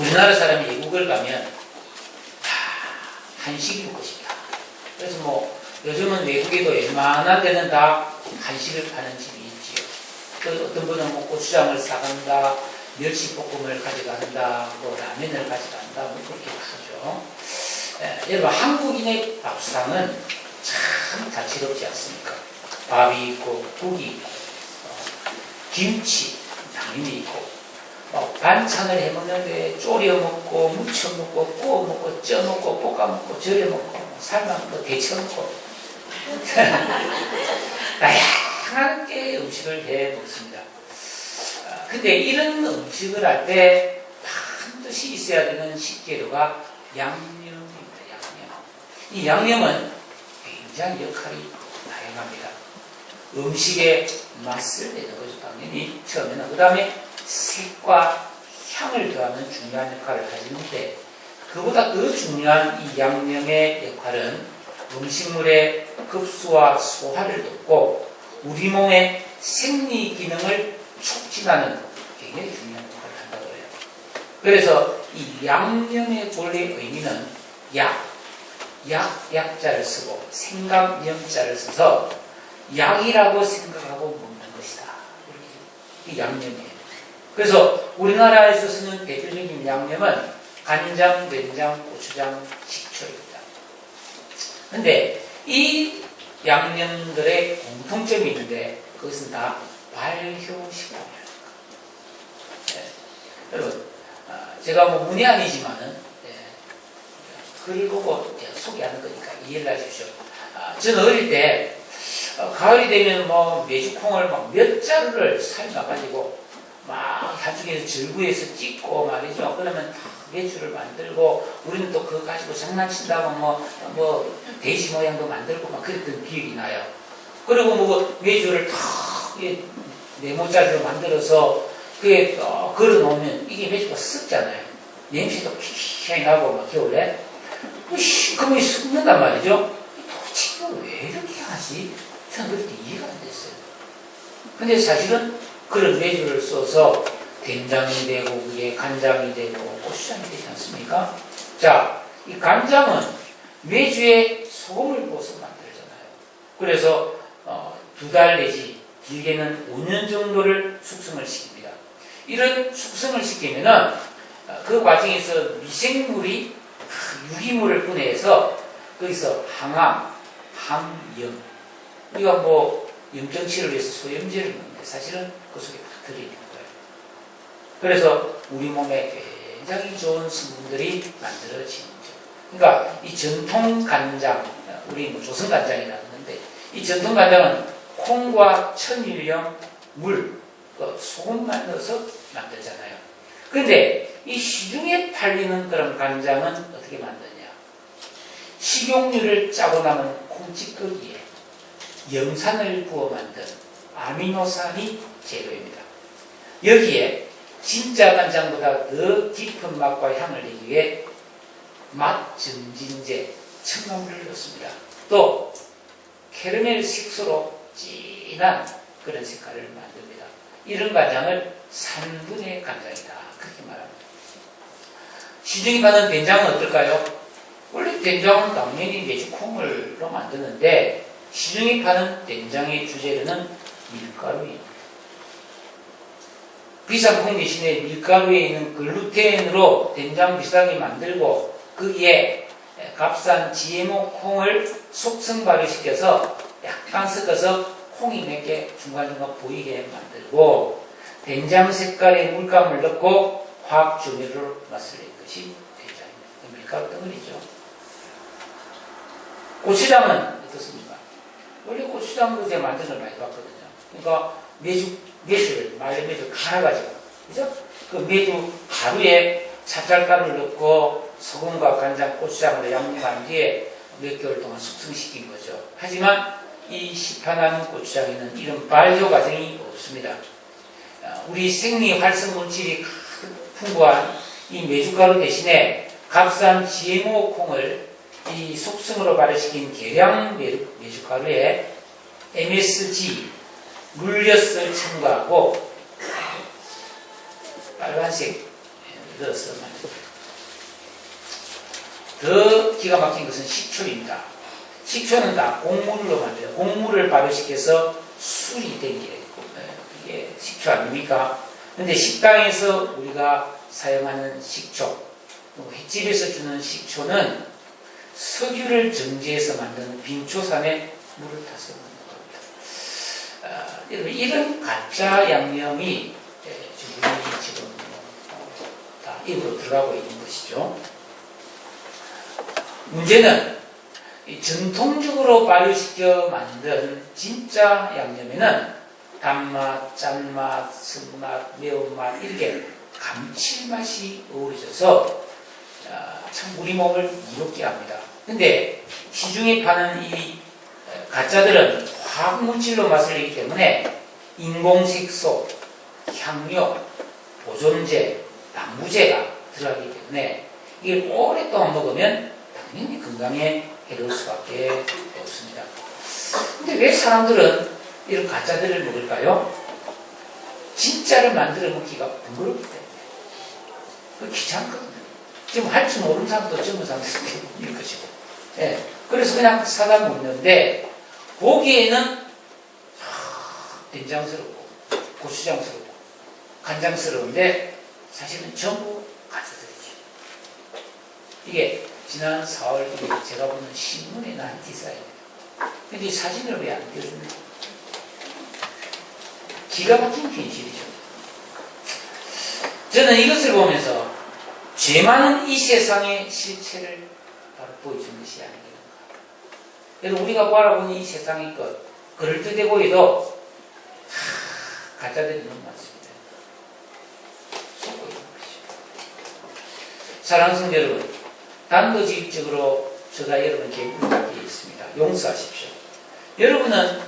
우리나라 사람이 외국을 가면 다 한식이 먹고 싶다. 그래서 뭐 요즘은 외국에도 웬만한 데는 다 한식을 파는 집이 있지요. 또 어떤 분은 뭐 고추장을 사간다, 멸치볶음을 가져간다, 뭐 라면을 가져간다, 뭐 그렇게 하죠. 여러분, 한국인의 밥상은 참 다채롭지 않습니까? 밥이 있고, 국이 있고, 김치 당연히 있고, 반찬을 해먹는데 졸여 먹고, 무쳐 먹고, 구워 먹고, 쪄 먹고, 볶아 먹고, 절여 먹고, 삶아 먹고, 데쳐 먹고, 다양하게 음식을 해 먹습니다. 근데 이런 음식을 할 때 반드시 있어야 되는 식재료가 양념입니다. 양념. 이 양념은 굉장히 역할이 다양합니다. 음식의 맛을 내는 거죠. 당연히 처음에는. 그 다음에 색과 향을 더하는 중요한 역할을 가지는데, 그보다 더 중요한 이 양념의 역할은 음식물의 흡수와 소화를 돕고 우리 몸의 생리 기능을 촉진하는 굉장히 중요한 역할을 한다고 해요. 그래서 이 양념의 본래 의미는 약자를 쓰고 생강염자를 써서 약이라고 생각하고 먹는 것이다. 이 양념이에요. 그래서 우리나라에서 쓰는 대표적인 양념은 간장, 된장, 고추장, 식초입니다. 근데 이 양념들의 공통점이 있는데 그것은 다 발효식품입니다. 여러분, 제가 뭐 문의 아니지만은 글을 보고 소개하는 거니까 이해를 하십시오. 저는 어릴 때 가을이 되면 뭐 메주콩을 막 몇 자루를 삶아가지고 막 한쪽에서 절구해서 찍고 말이죠. 그러면 다 메주를 만들고 우리는 또 그거 가지고 장난친다고 뭐 돼지 모양도 만들고 막 그랬던 기억이 나요. 그리고 뭐 메주를 다 네모짜리로 만들어서 그게 걸어 놓으면 이게 메주가 썩잖아요. 냄새도 킥킥하게 나고 막 겨울에 시커멓게 썩는단 말이죠. 도대체 왜 이렇게 하지? 저는 그렇게 이해가 안 됐어요. 근데 사실은 그런 메주를 써서 된장이 되고 그게 간장이 되고 고추장이 되지 않습니까? 자, 이 간장은 메주에 소금을 부어서 만들잖아요. 그래서 2달 내지 길게는 5년 정도를 숙성을 시킵니다. 이런 숙성을 시키면은 그 과정에서 미생물이 유기물을 분해해서 거기서 항암, 항염, 우리가 뭐 염증 치료를 위해서 소염제를 먹는데 사실은 그 속에 다 들어있는 거예요. 그래서 우리 몸에 굉장히 좋은 성분들이 만들어지는 거죠. 그러니까 이 전통 간장, 우리 뭐 조선 간장이라고 하는데 이 전통 간장은 콩과 천일염, 물, 소금만 넣어서 만들잖아요. 그런데 이 시중에 팔리는 그런 간장은 어떻게 만드냐? 식용유를 짜고 남은 콩찌꺼기에 염산을 부어 만든 아미노산이 재료입니다. 여기에 진짜 간장보다 더 깊은 맛과 향을 내기 위해 맛 증진제, 첨가물을 넣습니다. 또 캐러멜 색소로 진한 그런 색깔을 만듭니다. 이런 간장을 산분의 간장이다. 그렇게 말합니다. 시중에 파는 된장은 어떨까요? 원래 된장은 당연히 메주콩으로 만드는데 시중에 파는 된장의 주재료는 밀가루입니다. 비싼 콩 대신에 밀가루에 있는 글루텐으로 된장 비싸게 만들고 거기에 값싼 GMO 콩을 속성 발효시켜서 약간 섞어서 콩이 몇 개 중간중간 보이게 만들고 된장 색깔의 물감을 넣고 화학 조미료로 맛을 낸 것이 된장입니다. 밀가루 덩어리죠. 고추장은 어떻습니까? 원래 고추장도 제가 만드는 걸 많이 봤거든요. 그러니까 메주를 말린 메주 갈아가지고, 그죠? 그 메주 가루에 찹쌀가루를 넣고 소금과 간장, 고추장으로 양념한 뒤에 몇 개월 동안 숙성시킨 거죠. 하지만 이 시판한 고추장에는 이런 발효 과정이 없습니다. 우리 생리 활성 물질이 풍부한 이 메주가루 대신에 값싼 GMO 콩을 이 속성으로 발효시킨 계량 메주가루에 MSG, 물엿을 첨가하고 빨간색 만들어서 만듭니다. 더 기가 막힌 것은 식초입니다. 식초는 다 곡물로 만들어요. 곡물을 발효시켜서 술이 된 게 이게 식초 아닙니까? 근데 식당에서 우리가 사용하는 식초, 횟집에서 주는 식초는 석유를 정제해서 만든 빙초산에 물을 타서 만든 겁니다. 이런 가짜 양념이 지금 다 입으로 들어가고 있는 것이죠. 문제는 전통적으로 발효시켜 만든 진짜 양념에는 단맛, 짠맛, 쓴맛, 매운맛 이렇게 감칠맛이 어우러져서 참 우리 몸을 이롭게 합니다. 근데 시중에 파는 이 가짜들은 화학물질로 맛을 내기 때문에 인공색소, 향료, 보존제, 방부제가 들어가기 때문에 이걸 오랫동안 먹으면 당연히 건강에 해로울 수밖에 없습니다. 근데 왜 사람들은 이런 가짜들을 먹을까요? 진짜를 만들어 먹기가 번거롭기 때문에. 귀찮거든요. 지금 할 줄 모르는 사람도 젊은 사람들이 있는 것이고. 예. 그래서 그냥 사다 먹는데, 보기에는 된장스럽고, 고추장스럽고, 간장스러운데, 사실은 전부 가짜들이죠. 이게 지난 4월 1일 제가 보는 신문에 난 기사예요. 근데 이 사진을 왜 안 띄워줍니까? 기가 막힌 현실이죠. 저는 이것을 보면서 죄 많은 이 세상의 실체를 바로 보여주는 것이 아니겠는가. 여러분, 우리가 바라보는 이 세상의 것, 그럴듯해 보여도 가짜들이 너무 많습니다. 속고 있는 것이죠. 사랑하는 성도 여러분, 단도직입적으로 저가 여러분께 부탁드리겠습니다. 용서하십시오. 여러분은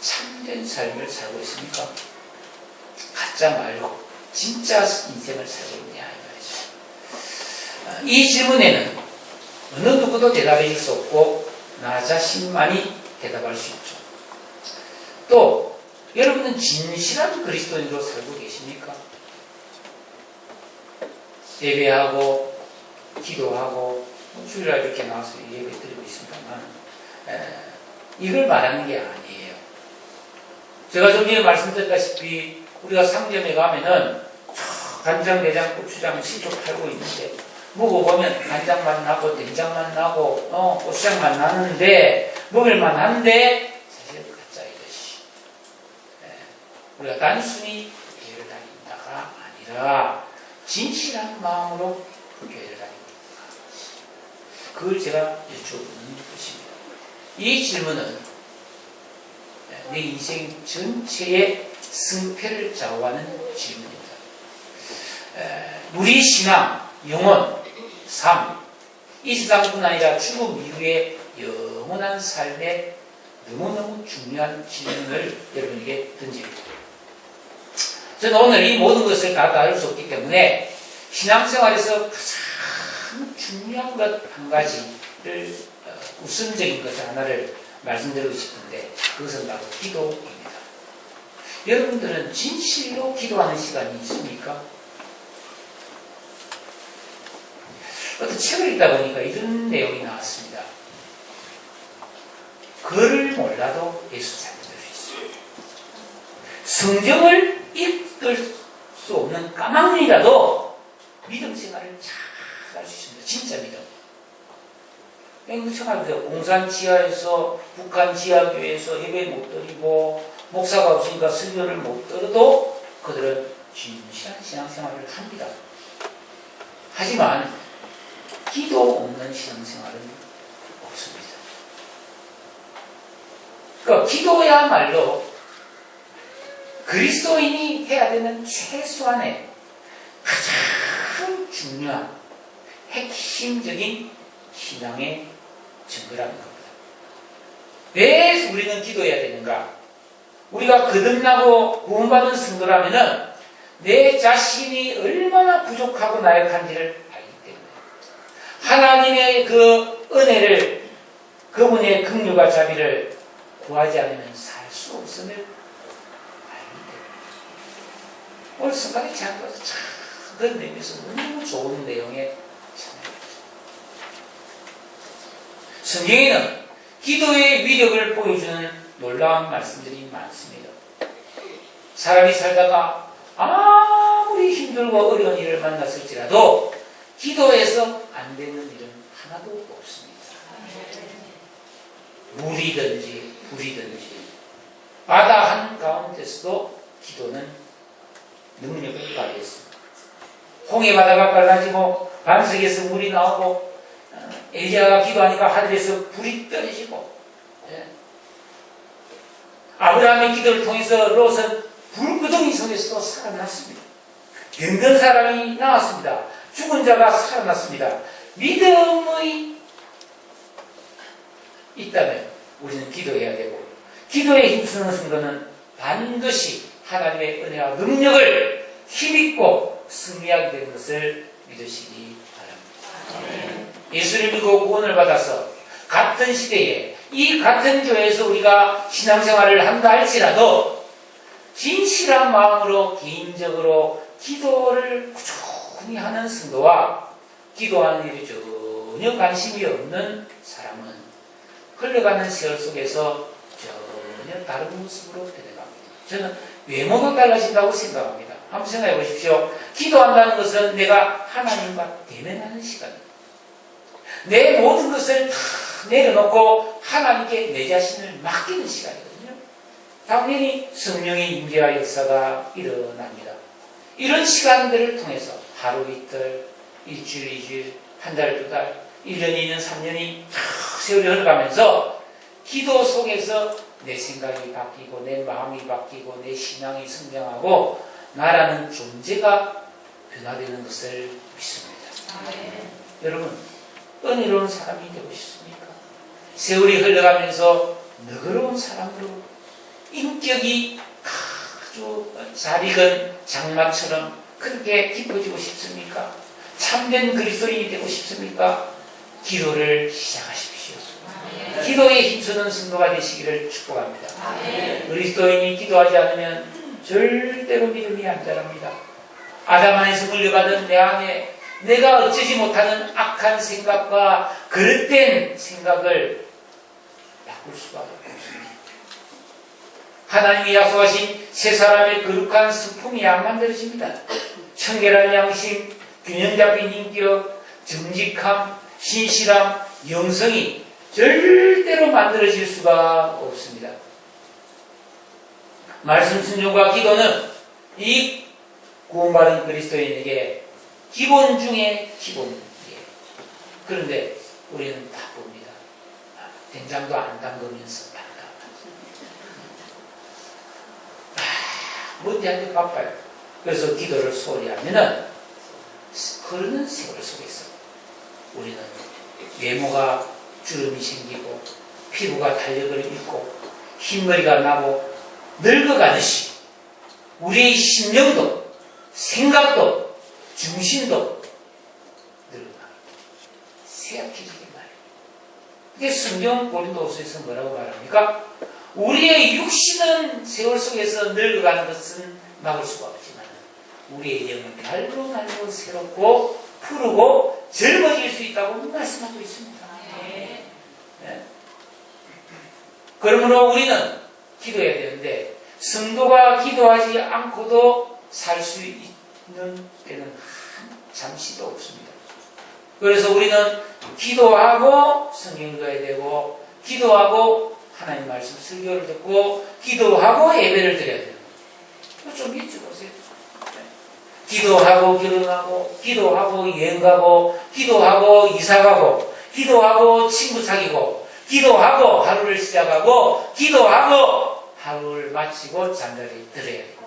참된 삶을 살고 있습니까? 가짜 말고 진짜 인생을 살고 있냐 이 말이죠. 이 질문에는 어느 누구도 대답해 줄 수 없고 나 자신만이 대답할 수 있죠. 또 여러분은 진실한 그리스도인으로 살고 계십니까? 예배하고 기도하고 주일날 이렇게 나와서 예배 드리고 있습니다만 이걸 말하는 게 아니에요. 제가 좀 전에 말씀드렸다시피 우리가 상점에 가면은 간장, 내장, 고추장, 식초 팔고 있는데 먹어보면 간장맛 나고 된장맛 나고 고추장맛 나는데 먹을만 한데 사실 가짜의 것이. 우리가 단순히 교회를 다닌다가 아니라 진실한 마음으로 교회를 다니고 있다. 그걸 제가 여쭤보는 것입니다. 이 질문은 내 인생 전체의 승패를 좌우하는 질문입니다. 우리 신앙, 영혼, 삶, 이 세상뿐 아니라 죽음 이후의 영원한 삶에 너무너무 중요한 질문을 여러분에게 던집니다. 저는 오늘 이 모든 것을 다 다룰 수 없기 때문에 신앙생활에서 가장 중요한 것 한 가지를 우선적인 것 하나를 말씀드리고 싶은데 그것은 바로 기도입니다. 여러분들은 진실로 기도하는 시간이 있습니까? 어떤 책을 읽다 보니까 이런 내용이 나왔습니다. 글을 몰라도 예수 잘 믿을 수 있어요. 성경을 읽을 수 없는 까막눈이라도 믿음 생활을 잘 할 수 있습니다. 진짜 믿음. 생각해보세요. 공산 지하에서 북한 지하교회에서 예배 못 드리고 목사가 없으니까 설교를 못 들어도 그들은 진실한 신앙생활을 합니다. 하지만 기도 없는 신앙생활은 없습니다. 그러니까 기도야말로 그리스도인이 해야 되는 최소한의 가장 중요한 핵심적인 신앙의 증거라는 겁니다. 왜 우리는 기도해야 되는가? 우리가 거듭나고 구원받은 성도라면은 내 자신이 얼마나 부족하고 나약한지를 알기 때문에 하나님의 그 은혜를 그분의 긍휼과 자비를 구하지 않으면 살 수 없음을 알기 때문에 오늘 성가대 제안도에서 참 그런 의미에서 너무 좋은 내용의 찬양입니다. 성경에는 기도의 위력을 보여주는 놀라운 말씀들이 많습니다. 사람이 살다가 아무리 힘들고 어려운 일을 만났을지라도 기도해서 안 되는 일은 하나도 없습니다. 물이든지 불이든지 바다 한가운데서도 기도는 능력을 발휘했습니다. 홍해 바다가 갈라지고 반석에서 물이 나오고 엘리야가 기도하니까 하늘에서 불이 떨어지고 아브라함의 기도를 통해서 롯은 불구덩이 속에서도 살아났습니다. 병든 사람이 나왔습니다. 죽은 자가 살아났습니다. 믿음이 있다면 우리는 기도해야 되고 기도에 힘쓰는 성도는 반드시 하나님의 은혜와 능력을 힘입고 승리하게 되는 것을 믿으시기 바랍니다. 예수를 믿고 구원을 받아서 같은 시대에 이 같은 교회에서 우리가 신앙생활을 한다 할지라도 진실한 마음으로 개인적으로 기도를 꾸준히 하는 성도와 기도하는 일이 전혀 관심이 없는 사람은 흘러가는 세월 속에서 전혀 다른 모습으로 변해갑니다. 저는 외모도 달라진다고 생각합니다. 한번 생각해 보십시오. 기도한다는 것은 내가 하나님과 대면하는 시간입니다. 내 모든 것을 다 내려놓고 하나님께 내 자신을 맡기는 시간이거든요. 당연히 성령의 임재와 역사가 일어납니다. 이런 시간들을 통해서 하루 이틀, 일주일, 이주일, 한 달, 두 달, 1년이, 2년, 3년이 세월이 흘러가면서 기도 속에서 내 생각이 바뀌고 내 마음이 바뀌고 내 신앙이 성장하고 나라는 존재가 변화되는 것을 믿습니다. 여러분, 은혜로운 사람이 되고 싶습니까? 세월이 흘러가면서 너그러운 사람으로 인격이 아주 잘 익은 장마처럼 그렇게 깊어지고 싶습니까? 참된 그리스도인이 되고 싶습니까? 기도를 시작하십시오. 기도에 힘쓰는 성도가 되시기를 축복합니다. 그리스도인이 기도하지 않으면 절대로 믿음이 안 자랍니다. 아담 안에서 물려받은 내 안에 내가 어쩌지 못하는 악한 생각과 그릇된 생각을 바꿀 수가 없습니다. 하나님이 약속하신 세 사람의 거룩한 성품이 안 만들어집니다. 청결한 양심, 균형 잡힌 인격, 정직함, 신실함, 영성이 절대로 만들어질 수가 없습니다. 말씀 순종과 기도는 이 구원받은 그리스도인에게 기본 중에 기본이에요. 그런데 우리는 바쁩니다. 된장도 안 담그면서 문제한테 바빠요. 그래서 기도를 소홀히 하면은 흐르는 세월 속에서 우리는 외모가 주름이 생기고 피부가 달력을 입고 흰머리가 나고 늙어가듯이 우리의 심령도 생각도 중심도 늙어갑니다. 쇠약해지게 말이에요. 이게 성경 고린도후서에서 뭐라고 말합니까? 우리의 육신은 세월 속에서 늙어가는 것은 막을 수가 없지만 우리의 영은 날로 새롭고 푸르고 젊어질 수 있다고 말씀하고 있습니다. 네. 그러므로 우리는 기도해야 되는데 성도가 기도하지 않고도 살 수 있는 때는 잠시도 없습니다. 그래서 우리는 기도하고 성경 읽어야 되고 기도하고 하나님 말씀 설교를 듣고 기도하고 예배를 드려야 돼요. 좀 믿지 보세요. 기도하고 결혼하고 기도하고 여행가고 기도하고 이사가고 기도하고 친구 사귀고 기도하고 하루를 시작하고 기도하고 하루를 마치고 잠자리 들어야 돼요.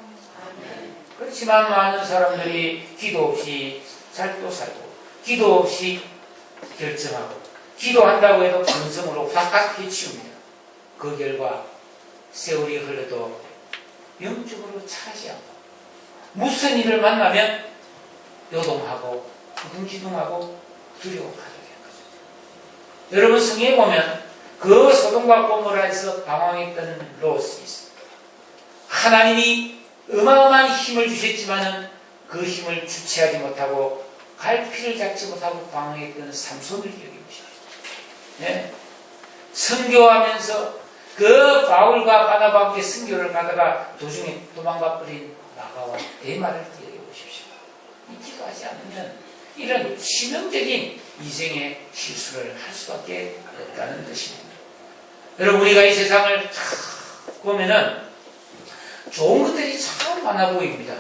그렇지만 많은 사람들이 기도 없이 살도 살고 기도 없이 결정하고 기도한다고 해도 근성으로 확 해치웁니다. 그 결과 세월이 흘러도 영적으로 차지 않고 무슨 일을 만나면 요동하고 두둥지둥하고 두려워하게 되는 거죠. 여러분 성경에 보면 그 소돔과 고모라에서 방황했던 롯이 있습니다. 하나님이 어마어마한 힘을 주셨지만은 그 힘을 주체하지 못하고 갈피를 잡지 못하고 방황했던 삼손을 기억해보십시오. 네? 선교하면서 그 바울과 바나바와 함께 선교를 가다가 도중에 도망가 버린 나가와 대마를 기억해보십시오. 이 기도하지 않으면 이런 치명적인 인생의 실수를 할 수밖에 없다는 것입니다. 여러분, 우리가 이 세상을 보면은 좋은 것들이 참 많아 보입니다.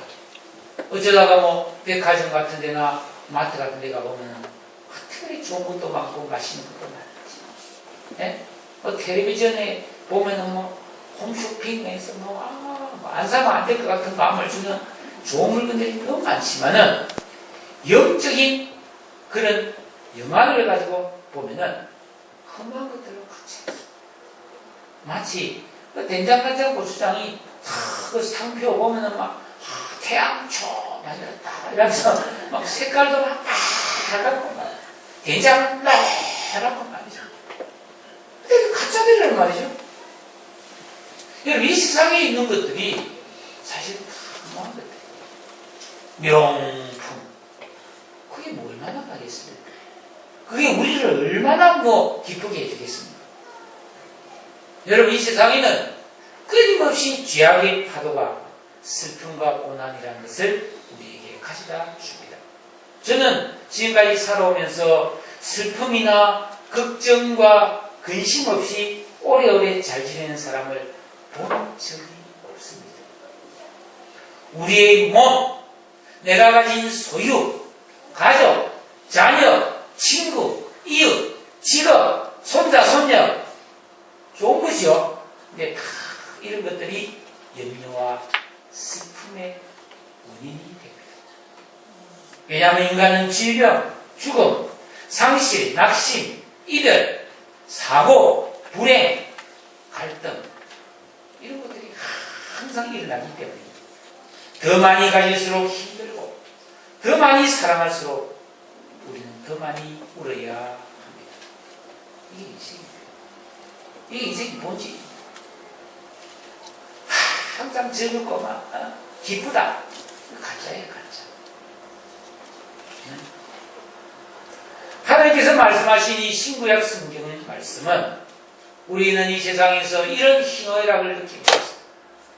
어쩌다가 뭐 백화점 같은 데나 마트 같은 데 가보면 특별히 좋은 것도 많고 맛있는 것도 많지. 네? 뭐 텔레비전에 보면은 뭐 홈쇼핑에서 안 사면 안 될 것 같은 마음을 주는 좋은 물건들이 너무 많지만은 영적인 그런 영안을 가지고 보면은 험한 것들로 같이 마치 그 된장간장 고추장이 그 상표 보면은 막 태양초 만들었다 이러면서 막 색깔도 막 달라고 막 된장은 달라고 말이죠. 근데 그 가짜들이란 말이죠. 여러분, 이 세상에 있는 것들이 사실 다 것들. 명품. 그게 뭐 얼마나 가겠습니까? 그게 우리를 얼마나 뭐 기쁘게 해주겠습니까? 여러분, 이 세상에는 끊임없이 죄악의 파도가 슬픔과 고난이라는 것을 우리에게 가져다 줍니다. 저는 지금까지 살아오면서 슬픔이나 걱정과 근심 없이 오래오래 잘 지내는 사람을 본 적이 없습니다. 우리의 몸, 내가 가진 소유, 가족, 자녀, 친구, 이웃, 직업, 손자, 손녀, 좋은 것이요. 근데 다 이런 것들이 염려와 슬픔의 원인이 됩니다. 왜냐하면 인간은 질병, 죽음, 상실, 낙심, 이별, 사고, 불행, 갈등 이런 것들이 항상 일어나기 때문입니다. 더 많이 가질수록 힘들고 더 많이 사랑할수록 우리는 더 많이 울어야 합니다. 이게 인생입니다. 이게 인생이 뭔지 항상 즐겁고 막 기쁘다. 가짜예요, 가짜. 하나님께서 말씀하신 이 신구약 성경 말씀은 우리는 이 세상에서 이런 희노애락을 느끼면서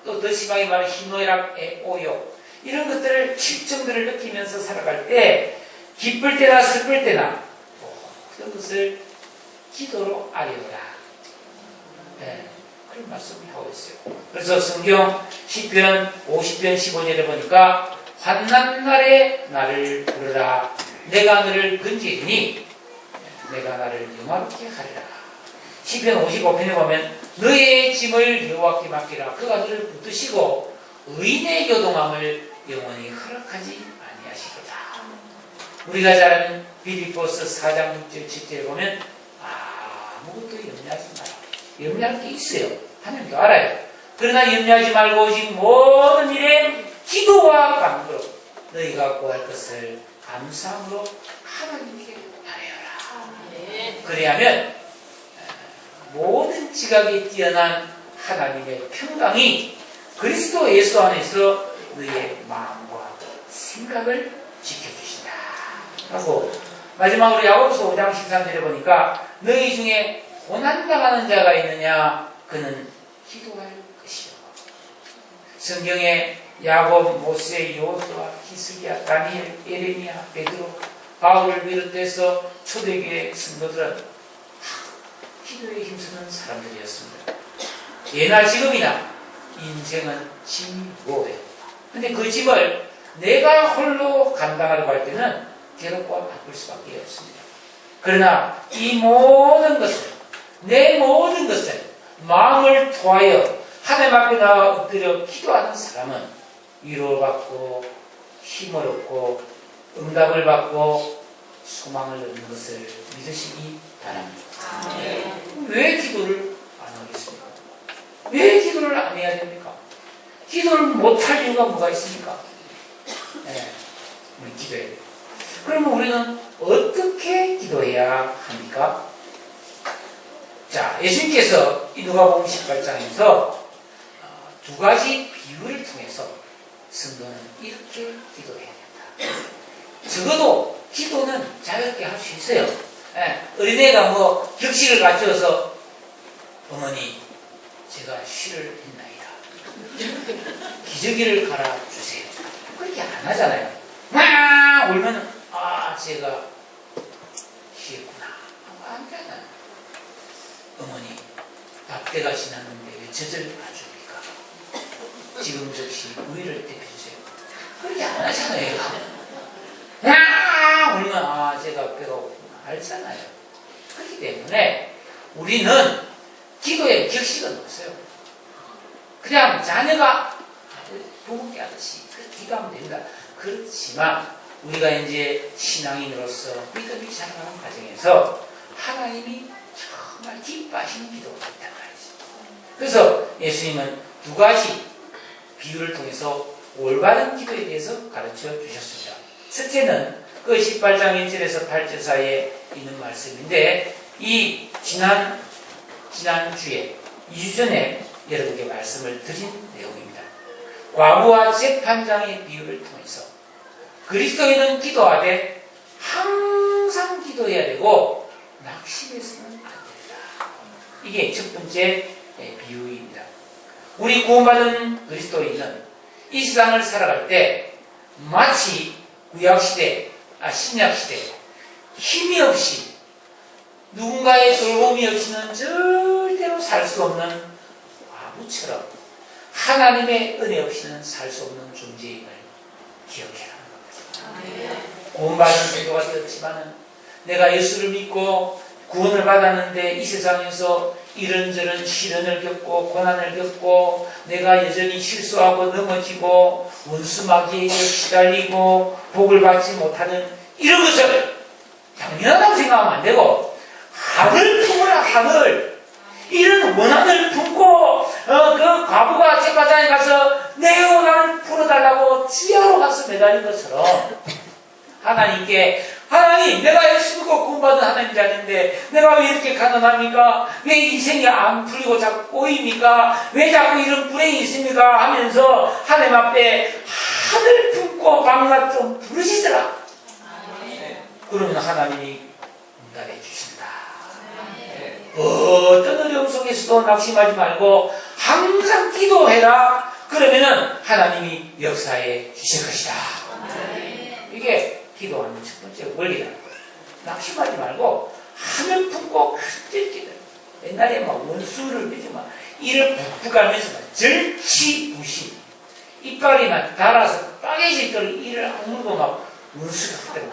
또 더 심하게 말하면 희노애락의 오욕 이런 것들을 실정들을 느끼면서 살아갈 때 기쁠 때나 슬플 때나 모든 것을 기도로 아뢰어라. 네, 그런 말씀을 하고 있어요. 그래서 성경 시편 50편 15절에 보니까 환난 날에 나를 부르라. 내가 너를 건지리니 내가 나를 영화롭게 하리라. 시편 55편에 보면 너의 짐을 여호와께 맡기라. 그가 너를 붙드시고 의인의 교동함을 영원히 허락하지 아니하시리라. 우리가 잘 아는 빌립보서 4장 6절 7절에 보면 아무것도 염려하지 마라. 염려할 게 있어요. 하나님도 알아요. 그러나 염려하지 말고 오직 모든 일에 기도와 간구로 너희가 구할 것을 감사함으로 하나님께 아뢰어라. 그래야면 모든 지각이 뛰어난 하나님의 평강이 그리스도 예수 안에서 너의 마음과 생각을 지켜주신다 하고, 마지막으로 야고보서 5장 13절에 보니까 너희 중에 고난당하는 자가 있느냐 그는 기도할 것이요. 성경에 야곱, 모세, 요수아, 히스기야, 다니엘, 예레미야, 베드로, 바울을 비롯해서 초대교회 성도들은 기도에 힘쓰는 사람들이었습니다. 예나 지금이나 인생은 짐이 무거워요. 근데 그 짐을 내가 홀로 감당하려고 할 때는 괴롭고 바쁠 수밖에 없습니다. 그러나 이 모든 것을, 내 모든 것을 마음을 토하여 하나님 앞에 나와 엎드려 기도하는 사람은 위로받고 힘을 얻고 응답을 받고 소망을 얻는 것을 믿으시기 바랍니다. 왜 기도를 안 하겠습니까? 왜 기도를 안 해야 됩니까? 기도를 못할 이유가 뭐가 있습니까? 네, 우리 기도해야 돼요. 그러면 우리는 어떻게 기도해야 합니까? 자, 예수님께서 이 누가복음 18장에서 두 가지 비유를 통해서 성도는 이렇게 기도해야 돼요. 적어도 기도는 자유롭게 할 수 있어요. 어린애가 뭐 격식을 갖춰서 어머니 제가 쉬를 했나이다. 기저귀를 갈아주세요. 그렇게 안 하잖아요. 막 울면 제가 쉬했구나. 안 하잖아요. 어머니 밥때가 지났는데 왜 젖을 안 줍니까? 지금 즉시 우유를 데펴주세요. 그렇게 안 하잖아요. 울면 제가 배가 고프구나 알잖아요. 그렇기 때문에 우리는 기도에 격식은 없어요. 그냥 자녀가 부모께 하듯이 그렇게 기도하면 됩니다. 그렇지만 우리가 이제 신앙인으로서 믿음이 자라나는 과정에서 하나님이 정말 기뻐하시는 기도가 있단 말이죠. 그래서 예수님은 두 가지 비유를 통해서 올바른 기도에 대해서 가르쳐 주셨습니다. 첫째는 그 18장 1절에서 8절 사이에 있는 말씀인데 이 지난주에 2주 전에 여러분께 말씀을 드린 내용입니다. 과부와 재판장의 비유를 통해서 그리스도인은 기도하되 항상 기도해야 되고 낙심해서는 안 된다. 이게 첫 번째 비유입니다. 우리 구원받은 그리스도인은 이 세상을 살아갈 때 마치 신약시대 힘이 없이 누군가의 돌봄이 없이는 절대로 살 수 없는 과부처럼 하나님의 은혜 없이는 살 수 없는 존재임을 기억해라는 겁니다. 구원받은 성도가 되었지만은 내가 예수를 믿고 구원을 받았는데 이 세상에서 이런저런 시련을 겪고 고난을 겪고 내가 여전히 실수하고 넘어지고 원수마귀에게 시달리고 복을 받지 못하는 이런 것을 당연하다고 생각하면 안 되고 하늘 품으라 하늘. 이런 원한을 품고 그 과부가 재판장에 가서 내 원한을 풀어달라고 지하로 가서 매달린 것처럼 하나님께 하나님 내가 예수 믿고 구원받은 하나님 자녀인데 내가 왜 이렇게 가난합니까? 왜 인생이 안 풀리고 자꾸 꼬입니까? 왜 자꾸 이런 불행이 있습니까? 하면서 하나님 앞에 하늘 품고 밤낮 좀 부르시더라. 그러면 하나님이 응답해 주신다. 어떤 어려움 속에서도 낙심하지 말고 항상 기도해라. 그러면은 하나님이 역사해 주실 것이다. 이게 기도하는 첫 번째 원리다. 낙심하지 말고 하늘 품고 큰절 기도. 옛날에 막 원수를 믿지 막 이를 푹푹 갈면서 막 절치부심 이빨이 달아서 빠개질 걸 이를 악물고 막 원수가 그대로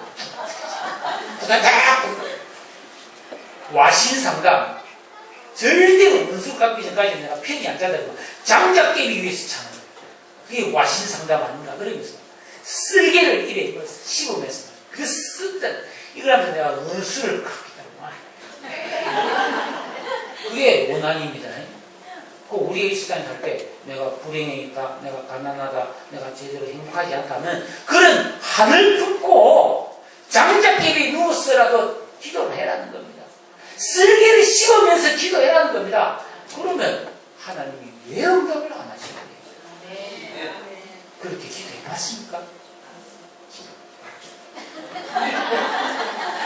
와신상담 절대 원수 갚기 전까지 내가 편히 앉아다니고 장작 깨기 위해서 차는 거예요. 그게 와신상담 아닌가 그러면서 쓸개를 이래 씹으면서 그 쓴다 이걸 하면서 내가 원수를 갚겠다고 그게 원한입니다. 그 우리의 시간이 갈 때 내가 불행해 있다, 내가 가난하다, 내가 제대로 행복하지 않다면 그런 하늘 품고 장작개비에 누워서라도 기도를 해라는 겁니다. 쓸개를 씹으면서 기도해라는 겁니다. 그러면 하나님이 왜 응답을 안 하시는 거예요? 그렇게 기도해봤습니까?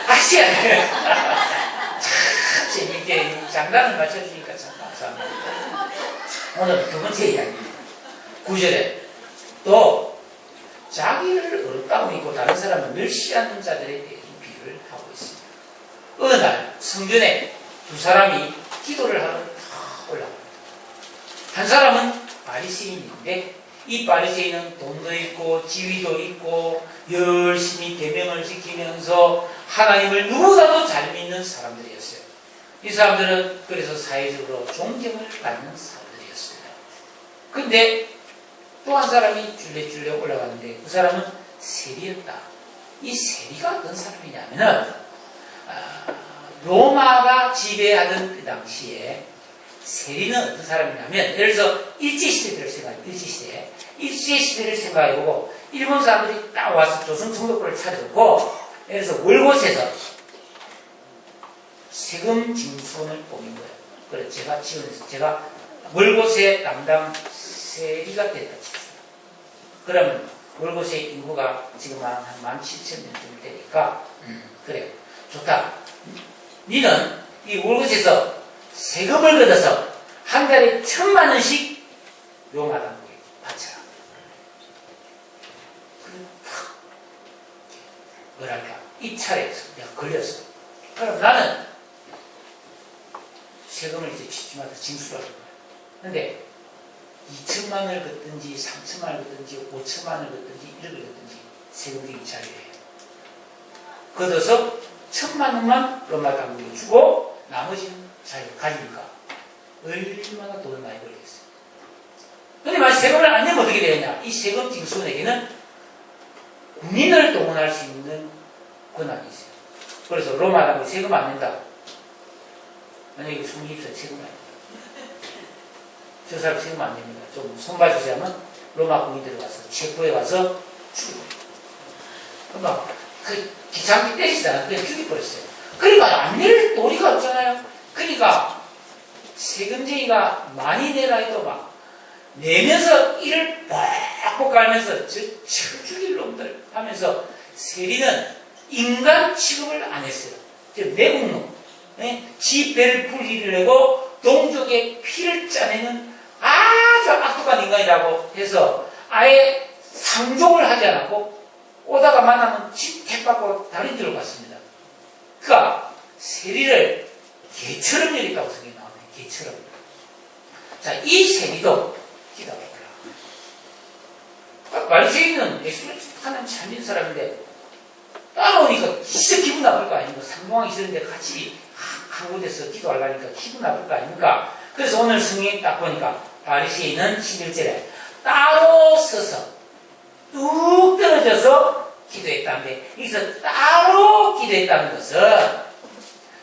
아시아 참 재밌게 장단을 맞춰주니까 참 감사합니다. 오늘 두 번째 이야기입니다. 9절에 또 자기를 어렵다고 믿고 다른 사람을 멸시하는 자들에 대해 비유를 하고 있습니다. 어느 날 성전에 두 사람이 기도를 하러 올라갑니다. 한 사람은 바리새인인데 이 바리새인은 돈도 있고 지위도 있고 열심히 계명을 지키면서 하나님을 누구보다도 잘 믿는 사람들이었어요. 이 사람들은 그래서 사회적으로 존경을 받는 사람들이었습니다. 근데 또 한 사람이 줄레줄레 올라가는데 그 사람은 세리였다. 이 세리가 어떤 사람이냐면은 로마가 지배하던 그 당시에 세리는 어떤 사람이냐면 예를 들어서 일제시대를 생각해요. 일제시대를 생각해보고 일본 사람들이 딱 와서 조선총독부를 차려줬고 예를 들어서 월곶에서 세금 징수원을 뽑은 거예요. 그래서 제가 지원해서 제가 월곶의 담당 세리가 됐다 칩시다. 그러면 월곶의 인구가 지금 한 17,000명 정도 되니까 그래 좋다. 니는 이 월곶에서 세금을 걷어서 한 달에 1,000만 원씩 로마 당국에 바쳐라. 뭐랄까 입찰해서 내가 걸렸어. 그럼 나는 세금을 이제 집집마다 징수를 하는 거야. 근데 2천만 원을 걷든지 3천만 원을 걷든지 5천만 원을 걷든지 1억을 걷든지 세금이 입찰을 해요. 걷어서 1,000만 원만 로마 당국에 주고 나머지는 자기가 가지니까 얼마나 돈을 많이 벌겠어요. 근데 만약 세금을 안 내면 어떻게 되느냐? 이 세금 징수원에게는 군인을 동원할 수 있는 권한이 있어요. 그래서 로마 당국이 세금 안 낸다. 만약에 송기입사 세금 안 낸다. 저 사람 세금 안 냅니다. 좀 손봐주자면 로마 군인들이 와서 체포해 와서 죽여. 그러니까 그 기창기 때리시다가 그냥 죽여버렸어요. 그러니까 안 낼 도리가 없잖아요. 그러니까 세금쟁이가 많이 내라 해도 막 내면서 이를 빡빡 깔면서 저 죽일 놈들 하면서 세리는 인간 취급을 안 했어요. 내국놈, 지 배를 풀이를 내고 동족의 피를 짜내는 아주 악독한 인간이라고 해서 아예 상종을 하지 않았고 오다가 만나면 집 택받고 다른 길로 갔습니다. 그러니까 세리를 개처럼 여겼다고 성경에 나오네. 개처럼. 자, 이 세리도 기도하더라. 바리새인은 예수를 하는 참 믿는 사람인데 따라오니까 진짜 기분 나쁠 거 아닙니까? 상봉하기 싫은데 같이 한 곳에서 기도하려니까 기분 나쁠 거 아닙니까? 그래서 오늘 성경에 딱 보니까 바리새인은 11절에 따로 서서 뚝 떨어져서 기도했다는데 여기서 따로 기도했다는 것은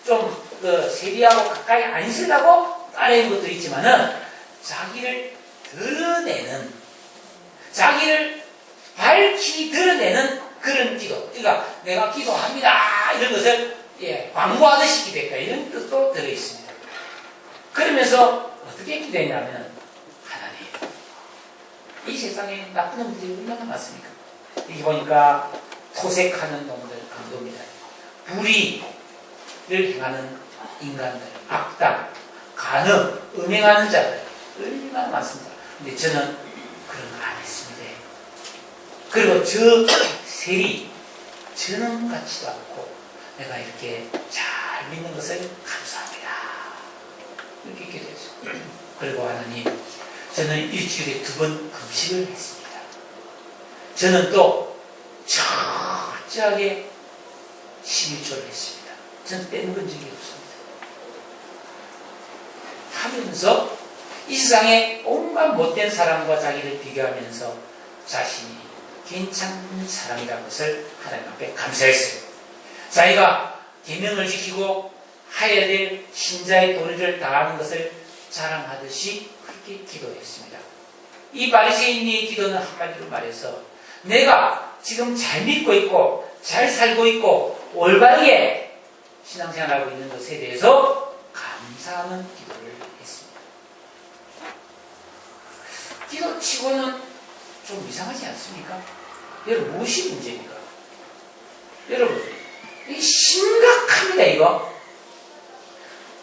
좀 그 세리하고 가까이 안 있으려고 따르는 것도 있지만은 자기를 드러내는 자기를 밝히 드러내는 그런 기도. 그러니까 내가 기도합니다 이런 것을 광고하듯이 기도했다 이런 뜻도 들어있습니다. 그러면서 어떻게 기도했냐면 하나님 이 세상에 나쁜 놈들이 얼마나 많습니까? 여기 보니까 토색하는 놈들 강도입니다. 불의를 행하는 인간들, 악당, 간음, 음행하는 자들 얼마나 많습니다. 근데 저는 그런 거 안 했습니다. 그리고 저 세리 저는 같지도 않고 내가 이렇게 잘 믿는 것을 감사합니다. 이렇게 기도했어요. 그리고 하나님 저는 일주일에 2번 금식을 했습니다. 저는 또 철저하게 11조를 했습니다. 저는 빼먹은 적이 없습니다. 하면서 이 세상에 온갖 못된 사람과 자기를 비교하면서 자신이 괜찮은 사람이라는 것을 하나님 앞에 감사했어요. 자기가 계명을 지키고 하여야 될 신자의 도리를 다하는 것을 자랑하듯이 그렇게 기도했습니다. 이 바리새인의 기도는 한마디로 말해서 내가 지금 잘 믿고 있고 잘 살고 있고 올바르게 신앙생활하고 있는 것에 대해서 감사하는 기도를 했습니다. 기도치고는 좀 이상하지 않습니까? 여러분 무엇이 문제입니까? 여러분 이게 심각합니다.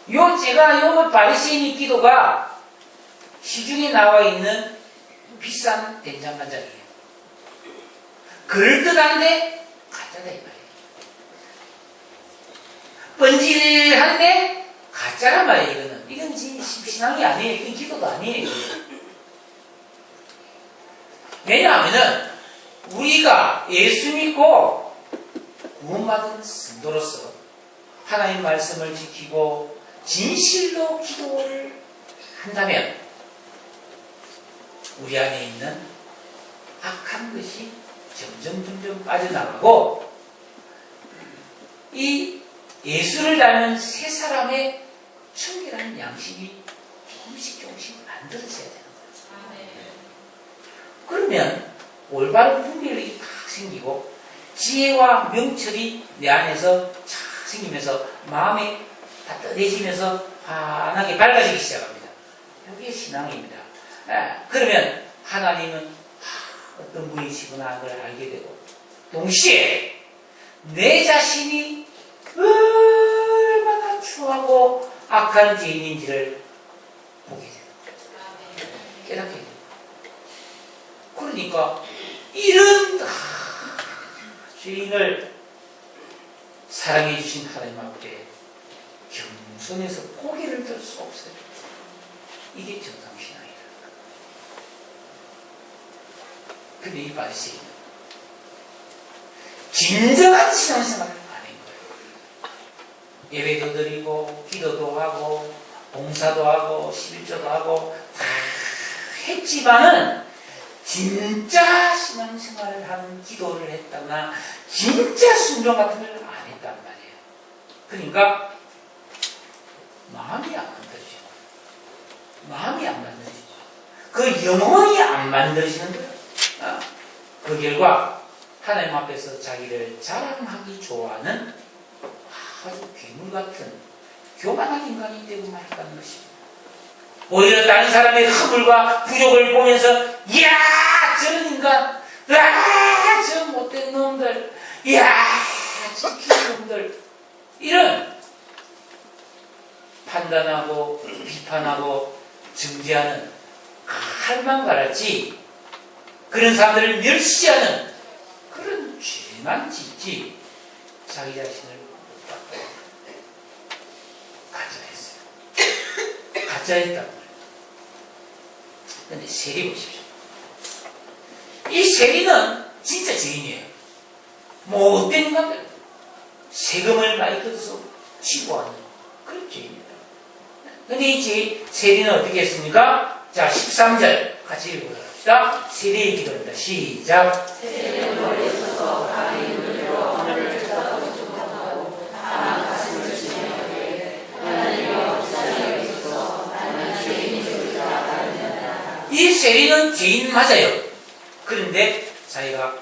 이거 제가 요 바리새인의 기도가 시중에 나와 있는 비싼 된장간장이에요. 그럴듯한데 가짜다 이 말이에요. 번질한데 가짜란 말이에요. 이건 신앙이 아니에요. 이건 기도도 아니에요. 왜냐하면은 우리가 예수 믿고 구원받은 성도로서 하나님 말씀을 지키고 진실로 기도를 한다면 우리 안에 있는 악한 것이 점점 빠져나가고 이 예수를 닮은 새 사람의 청결한 양식이 조금씩 만들어져야 되는 거예요. 그러면 올바른 분별력이 탁 생기고 지혜와 명철이 내 안에서 착 생기면서 마음이 따뜻해지면서 환하게 밝아지기 시작합니다. 이게 신앙입니다. 그러면 하나님은 어떤 분이시구나 하는 걸 알게 되고, 동시에 내 자신이 얼마나 추하고 악한 죄인인지를 보게 돼요. 깨닫게 돼요. 그러니까 이런 죄인을 사랑해 주신 하나님 앞에 겸손해서 고개를 들 수 없어요. 이게 정상신앙이다. 근데 이 바리새인은 진정한 신앙생활을 안 한 거예요. 예배도 드리고 기도도 하고 봉사도 하고 11조도 하고 다 했지만은 진짜 신앙생활을 하는 기도를 했다거나 진짜 순종 같은 걸 안 했단 말이에요. 그러니까 마음이 안 만들어지고, 마음이 안 만들어지고, 그 영혼이 안 만들어지는 거예요. 그 결과 하나님 앞에서 자기를 자랑하기 좋아하는 아주 괴물 같은 교만한 인간이 되고 말았다는 것입니다. 오히려 다른 사람의 허물과 부족을 보면서 이야 저런 인간, 저 못된 놈들, 이야 저 기쁜 놈들, 이런 판단하고 비판하고 정죄하는 칼만 갈았지 그런 사람들을 멸시하는 그런 죄만 짓지 자기 자신을 못 받고 가짜했어요. 가짜했단 말이에요. 그런데 세리 보십시오. 이 세리는 진짜 죄인이에요. 못된 인간들, 세금을 많이 뜯어서 치고하는 그런 죄인이에요. 근데 이 세리는 어떻게 했습니까? 자, 13절 같이 읽어보도록 합시다. 세리의 기도입니다. 시작. 세리는 머리에 서서 감히 눈을 들어 하늘을 쳐다보지 못하고 다만 가슴을 치며 하나님이여 불쌍히 여기소서 나는 죄인이 되리라 하느니라. 이 세리는 죄인 맞아요. 그런데 자기가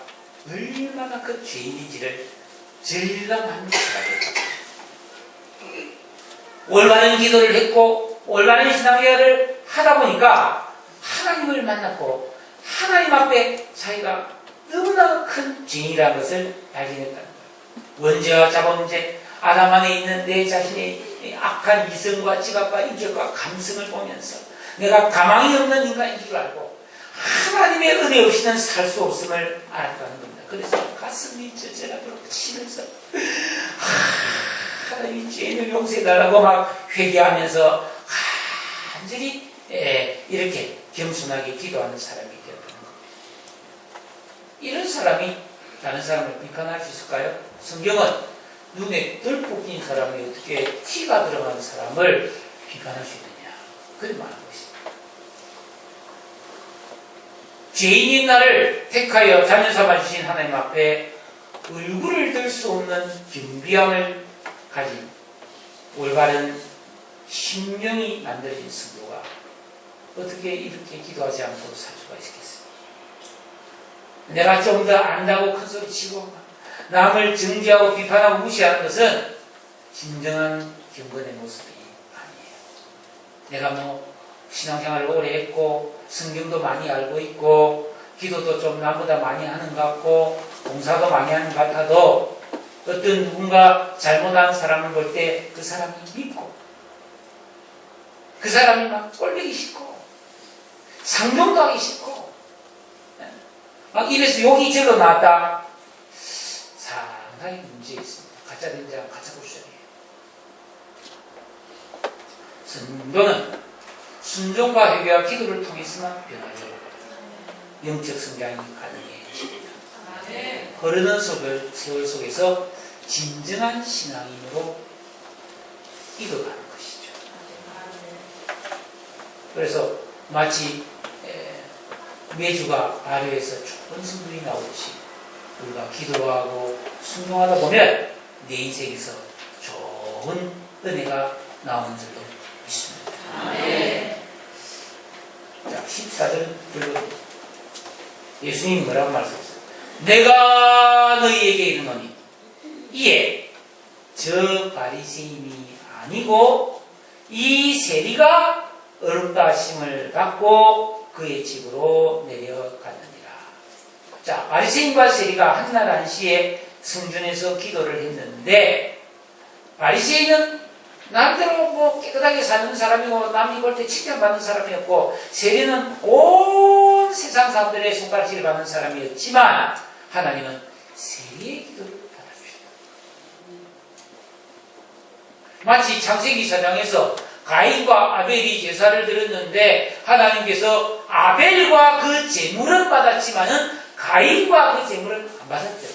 얼마나 그 죄인인지를 절감하면서 살아요. 올바른 기도를 했고 올바른 신앙생활을 하다 보니까 하나님을 만났고 하나님 앞에 자기가 너무나 큰 죄인이라는 것을 발견했다는 거예요. 원죄와 자범죄, 아담 안에 있는 내 자신의 악한 이성과 지각과 인격과 감성을 보면서 내가 가망이 없는 인간인 줄 알고 하나님의 은혜 없이는 살 수 없음을 알았다는 겁니다. 그래서 가슴이 저절하도록 치면서 하나님이 죄인을 용서해달라고 막 회개하면서 완전히 이렇게 겸손하게 기도하는 사람이 되었다는 겁니다. 이런 사람이 다른 사람을 비판할 수 있을까요? 성경은 눈에 덜 뽑힌 사람이 어떻게 티가 들어가는 사람을 비판할 수 있느냐, 그렇게 말하고 있습니다. 죄인인 나를 택하여 자녀 삼아주신 하나님 앞에 얼굴을 들 수 없는 겸비함을 가진 올바른 심령이 만들어진 성도가 어떻게 이렇게 기도하지 않고 살 수가 있겠어요? 내가 좀 더 안다고 큰소리 치고 남을 정죄하고 비판하고 무시하는 것은 진정한 경건의 모습이 아니에요. 내가 뭐 신앙생활을 오래 했고 성경도 많이 알고 있고 기도도 좀 남보다 많이 하는 것 같고 봉사도 많이 하는 것 같아도 어떤 누군가 잘못한 사람을 볼 때 그 사람이 믿고 그 사람이 막 꼴보기 싫고 상종도 하기 싫고 막 입에서 욕이 절로 나왔다. 상당히 문제 있습니다. 가짜 된장, 가짜 쿠션이에요. 성도는 순종과 회개와 기도를 통해서만 변하죠. 영적 성장이 가능해집니다. 흐르는 세월 속에서 진정한 신앙인으로 익어가는 것이죠. 그래서 마치 매주가 발효해서 좋은 성분이 나오듯이 우리가 기도하고 순종하다 보면 내 인생에서 좋은 은혜가 나오는 줄로 믿습니다. 자, 14절 들고 예수님이 뭐라고 말씀하셨어요? 내가 너희에게 이르노니 이에 저 바리새인이 아니고 이 세리가 어렵다 하심을 받고 그의 집으로 내려갔느니라. 자, 바리새인과 세리가 한날 한시에 성전에서 기도를 했는데, 바리새인은 남대로 뭐 깨끗하게 사는 사람이고 남이 볼 때 칭찬받는 사람이었고, 세리는 온 세상 사람들의 손가락질을 받는 사람이었지만, 하나님은 세리의 기도를 받아주셨다. 마치 창세기 4장에서 가인과 아벨이 제사를 드렸는데, 하나님께서 아벨과 그 제물은 받았지만은 가인과 그 제물은 안 받았죠.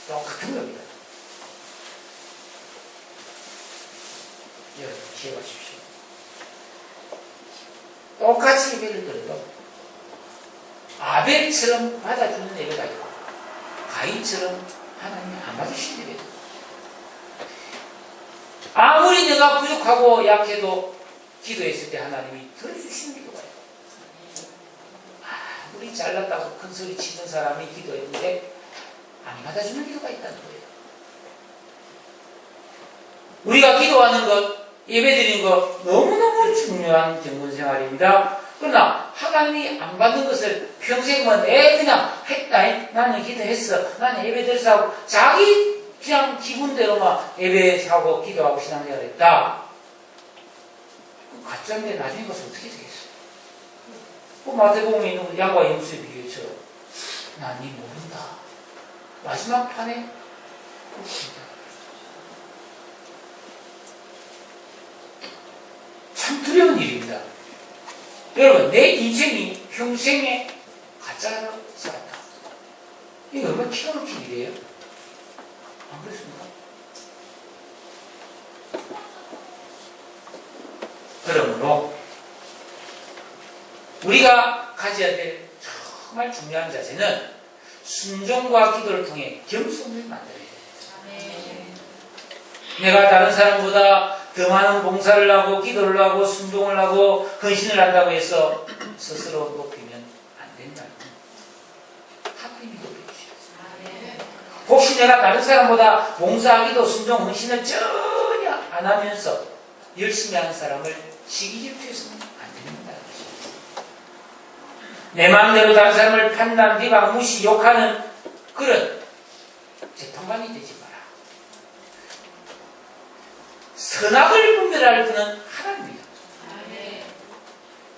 똑같은 겁니다. 여러분, 기억하십시오. 똑같이 예배를 드려도 아벨처럼 받아주는 예배가 있고, 가인처럼 하나님이 안 받으시는 예배가 있고, 아무리 내가 부족하고 약해도 기도했을 때 하나님이 들어주시는 기도가 있고, 아무리 잘났다고 큰 소리 치는 사람이 기도했는데 안 받아주는 기도가 있다는 거예요. 우리가 기도하는 것, 예배드리는 것 너무너무 중요한 경건생활입니다. 그러나 하나님이 안 받는 것을 평생 뭐 내 그냥 했다, 나는 기도했어, 나는 예배드렸어 하고 자기 그냥 기분대로만 예배하고 기도하고 신앙생활 했다. 가짜인데 나중에 가서 어떻게 되겠어? 그 마태복음에 있는 양과 염소의 비유처럼 난 니 모른다. 마지막 판에 참 두려운 일입니다. 여러분, 내 인생이 평생에 가짜로 살았다. 이게 얼마나 기가 막힌 일이에요? 안 그렇습니까? 그러므로 우리가 가져야 될 정말 중요한 자세는 순종과 기도를 통해 겸손을 만들어야 돼요. 내가 다른 사람보다 더 많은 봉사를 하고 기도를 하고 순종을 하고 헌신을 한다고 해서 스스로 높이면 안 된다는 하나님이 높여주셔요. 혹시 내가 다른 사람보다 봉사하기도 순종 헌신을 전혀 안 하면서 열심히 하는 사람을 시기 질투해서는 안 된다는 것입니다. 내 마음대로 다른 사람을 판단, 비방, 무시, 욕하는 그런 재판관이 되지 마라. 선악을 분별할 분은 하나님입니다.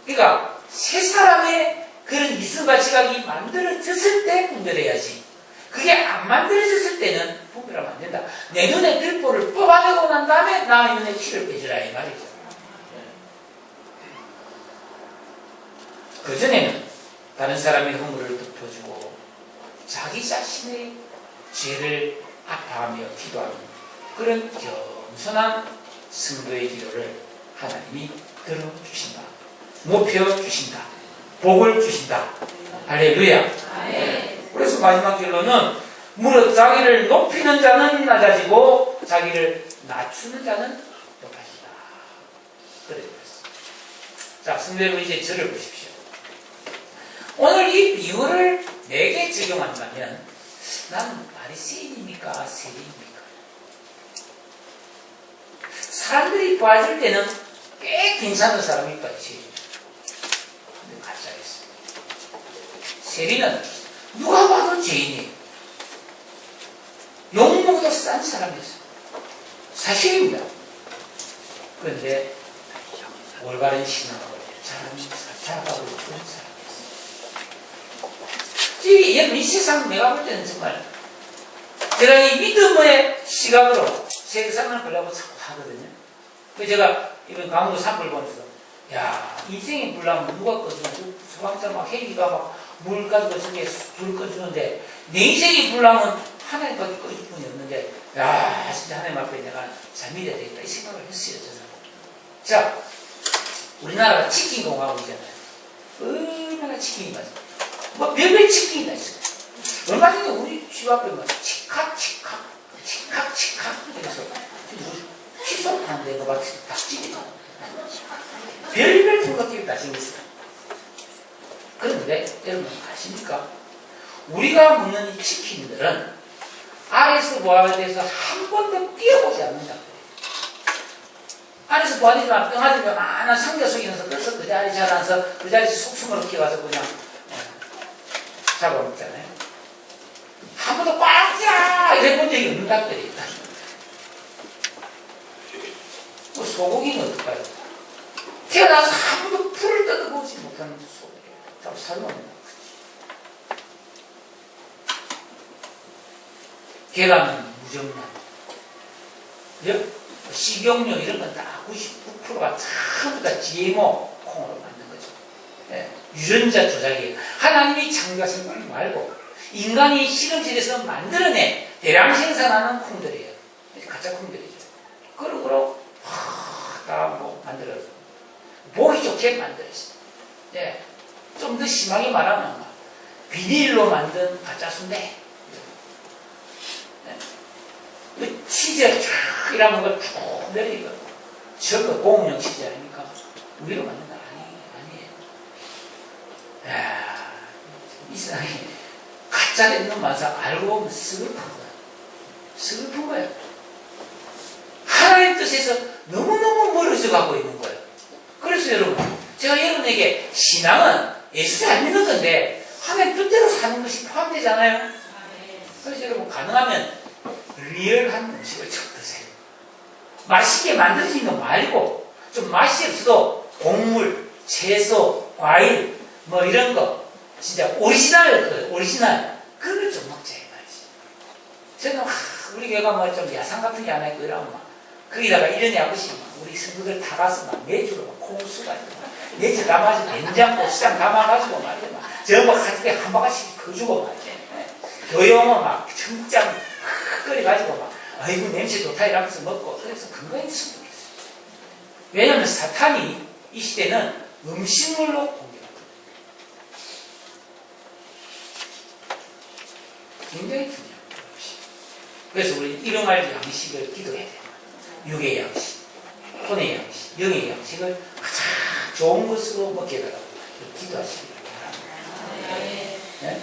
그러니까 세 사람의 그런 이성과 지각이 만들어졌을 때 분별해야지. 그게 안 만들어졌을 때는 분별하면 안 된다. 내 눈에 들보를 뽑아내고 난 다음에 남의 눈에 티를 빼주라 이 말이죠. 그전에는 다른 사람의 허물을 덮어주고 자기 자신의 죄를 아파하며 기도하는 그런 겸손한 성도의 기도를 하나님이 들어주신다. 높여주신다. 복을 주신다. 할렐루야. 그래서 마지막 결론은 무릇 자기를 높이는 자는 낮아지고 자기를 낮추는 자는 높아진다. 그래. 자, 성도 여러분, 이제 저를 보십시오. 오늘 이 비유를 내게 적용한다면 나는 바리새인입니까? 세리입니까? 사람들이 봐줄 때는 꽤 괜찮은 사람이 바리새인입니다. 근데 가짜였어요. 세리는 누가 봐도 죄인이에요. 욕먹어도 싼 사람이었어요. 사실입니다. 그런데 올바른 신앙으로 자라가고 있는 사람이었어요. 이 세상 내가 볼 때는 정말 제가 이 믿음의 시각으로 세상을 보려고 자꾸 하거든요. 그래서 제가 이번 강원도 산불 보면서 야, 인생의 불나면 누가 꺼주면 소방차 막 헬기가 막 물 가지고 저게 불 꺼주는데 내 인생이 불나면 하나님밖에 꺼줄 분이 없는데 야, 진짜 하나님 앞에 내가 잘 믿어야 되겠다 이 생각을 했어요. 저는. 자, 우리나라가 치킨 공화국이잖아요. 얼마나 치킨이 많아요. 뭐 별별 치킨이 다 있어요. 얼마 전에 우리 집 앞에 막 치칵 그래서 취소 하는데 너 같이 닭집이 별별 생각들이 다 생겼어요. 그런데 여러분 아십니까? 우리가 먹는 이 치킨들은 알에서 보아에 대해서 한 번도 뛰어보지 않는다. 알에서 보아지만 뿅아지가 많은 상자 속에 넣어서 그래서 그 자리 자라서 그 자리에서 속수무룩 키워가지고 그냥 잡아먹잖아요. 한 번도 꽉 이래본 적이 없는 닭들이 있다. 뭐 소고기는 어떨까요? 태어나서 한 번도 풀을 뜯어보지 못하는 소고기예요. 좀 살만합니다. 계란은 무정란. 그죠? 식용유 이런 건 다 99%가 전부 다 GMO 콩으로 만든 거죠. 예, 유전자 조작이에요. 하나님이 창조하신 걸 말고 인간이 실험실에서 만들어내 대량 생산하는 콩들이에요. 가짜 콩들이죠. 그런 거로 다 뭐 만들어서 보기 좋게 만들었어요. 예, 좀 더 심하게 말하면 비닐로 만든 가짜 순대. 그 치즈 쫙 이라는 걸 쭉 내리고 저거 공룡 치즈 아닙니까? 우리로 만든 거 아니에요. 이야, 이 세상에 가짜 있는 만사 알고 보면 슬픈 거야. 슬픈 거야. 하나님 뜻에서 너무너무 멀어져 가고 있는 거예요. 그래서 여러분, 제가 여러분에게 신앙은 예수 잘 믿는 건데 하나님 뜻대로 사는 것이 포함되잖아요. 그래서 여러분 가능하면 리얼한 음식을 좀 드세요. 맛있게 만들어진 거 말고 좀 맛이 없어도 곡물, 채소, 과일 뭐 이런 거 진짜 오리지널 그걸 좀 먹자 이 말이지. 저는 우리 교회가 뭐 좀 야상 같은 게 하나 있고 이러면 막 거기다가 이런 아버지 우리 성도들 다 가서 막 매주로 막 콩수가 매주 담아서 된장고 시장 담아가지고 말이야 저거 가지고 한 바가지씩 커주고 말이야. 교회 오면 막 청장 끓여가지고 막 아이고 냄새 좋다 이러면서 먹고 그래서 건강에 있습니다. 왜냐하면 사탄이 이 시대는 음식물로 공격합니다. 굉장히 중요합니다. 그래서 우리 일용할 양식을 기도해야 돼요. 육의 양식, 혼의 양식, 영의 양식을 가장 좋은 것으로 먹게 해달라고 기도하시기 바랍니다. 네?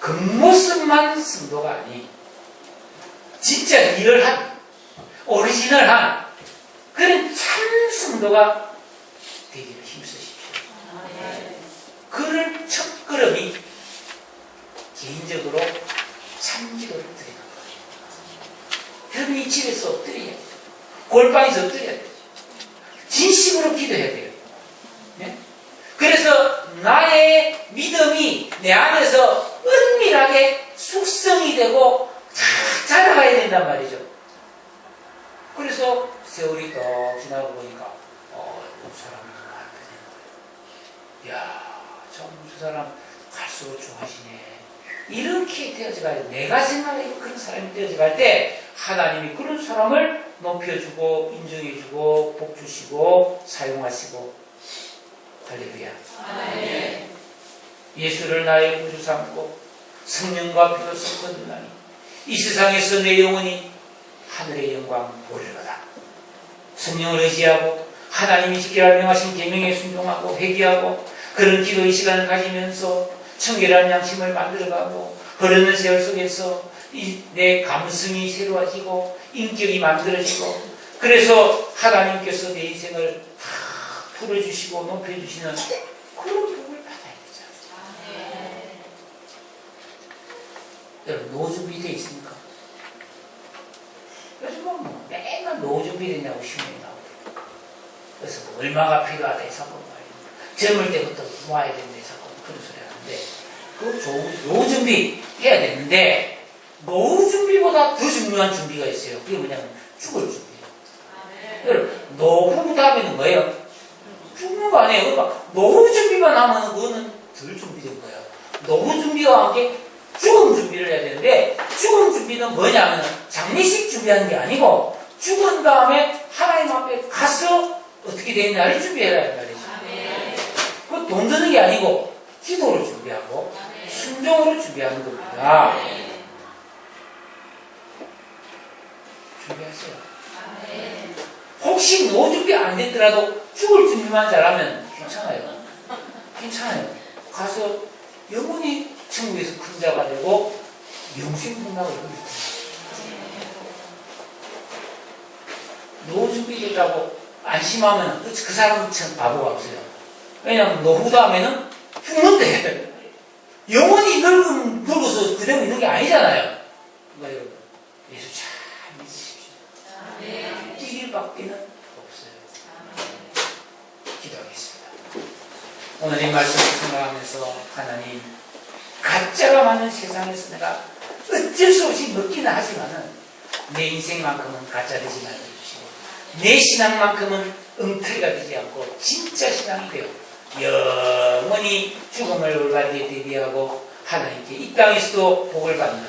겉모습만 성도가 아닌 진짜 리얼한 오리지널한 그런 참 성도가 되기를 힘쓰십시오. 그를 첫걸음이 개인적으로 참기도를 드리는 거예요. 여러분이 집에서 엎드려야 돼요. 골방에서 엎드려야 돼요. 진심으로 기도해야 돼요. 네? 그래서 나의 믿음이 내 안에서 은밀하게 숙성이 되고 자라가야 된단 말이죠. 그래서 세월이 더 지나고 보니까 이 사람이 좀 안 되네. 이야, 저 사람 갈수록 좋아지네. 이렇게 되어져가야 돼. 내가 생각해도 그런 사람이 되어져갈 때 하나님이 그런 사람을 높여주고 인정해주고 복주시고 사용하시고 할렐루야. 아멘. 예수를 나의 구주 삼고 성령과 피로 섞어주나니 이 세상에서 내 영혼이 하늘의 영광 보리로다. 성령을 의지하고 하나님이 지키라 명하신 계명에 순종하고 회개하고 그런 기도의 시간을 가지면서 청결한 양심을 만들어가고 흐르는 세월 속에서 내 감성이 새로워지고 인격이 만들어지고 그래서 하나님께서 내 인생을 다 풀어주시고 높여주시는 그런 복을 받아야 되잖아요. 여러분 노후 준비되어 있습니까? 요즘 뭐 맨날 노후 준비되냐고 신문이 나오고 그래서 뭐 얼마가 필요하다 해서 뭐 젊을 때부터 모아야 된다 해서 그런 소리 하는데 그 노후 준비 해야 되는데 노후 준비보다 더 중요한 준비가 있어요. 그게 뭐냐면 죽을 준비예요. 여러분 노후 다음에는 뭐예요? 죽는 거 아니에요. 그러니까 노후 준비만 하면 그거는 덜 준비된 거예요. 노후 준비와 함께 죽음 준비를 해야 되는데 죽음 준비는 뭐냐면 장례식 준비하는 게 아니고 죽은 다음에 하나님 앞에 가서 어떻게 되느냐를 준비해야 한다 말이죠. 그 돈 드는 게 아니고 기도를 준비하고 순종으로 준비하는 겁니다. 준비하세요. 혹시 노후 준비 안 됐더라도 죽을 준비만 잘하면 괜찮아요. 괜찮아요. 가서 영원히 천국에서 큰 자가 되고 영생분당을 이룹니다. 노후 준비됐다고 안심하면 그 사람은 참 바보가 없어요. 왜냐하면 노후 다음에는 죽는데 영원히 늙어서 그대로 있는 게 아니잖아요. 그러니까 여러분 예수 잘 믿으십시오. 뛰길 밖에는 없어요. 기도하겠습니다. 오늘 이 말씀을 생각하면서 하나님, 가짜가 많은 세상에서 내가 어쩔 수 없이 먹기는 하지만은 내 인생만큼은 가짜 되지 말게 해주시고 내 신앙만큼은 엉터리가 되지 않고 진짜 신앙이 되어 영원히 죽음을 올바르게 대비하고 하나님께 이 땅에서도 복을 받는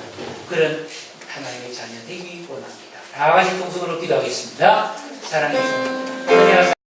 그런 하나님의 자녀 되기 원합니다. 다 같이 동성으로 기도하겠습니다. 사랑해 주님.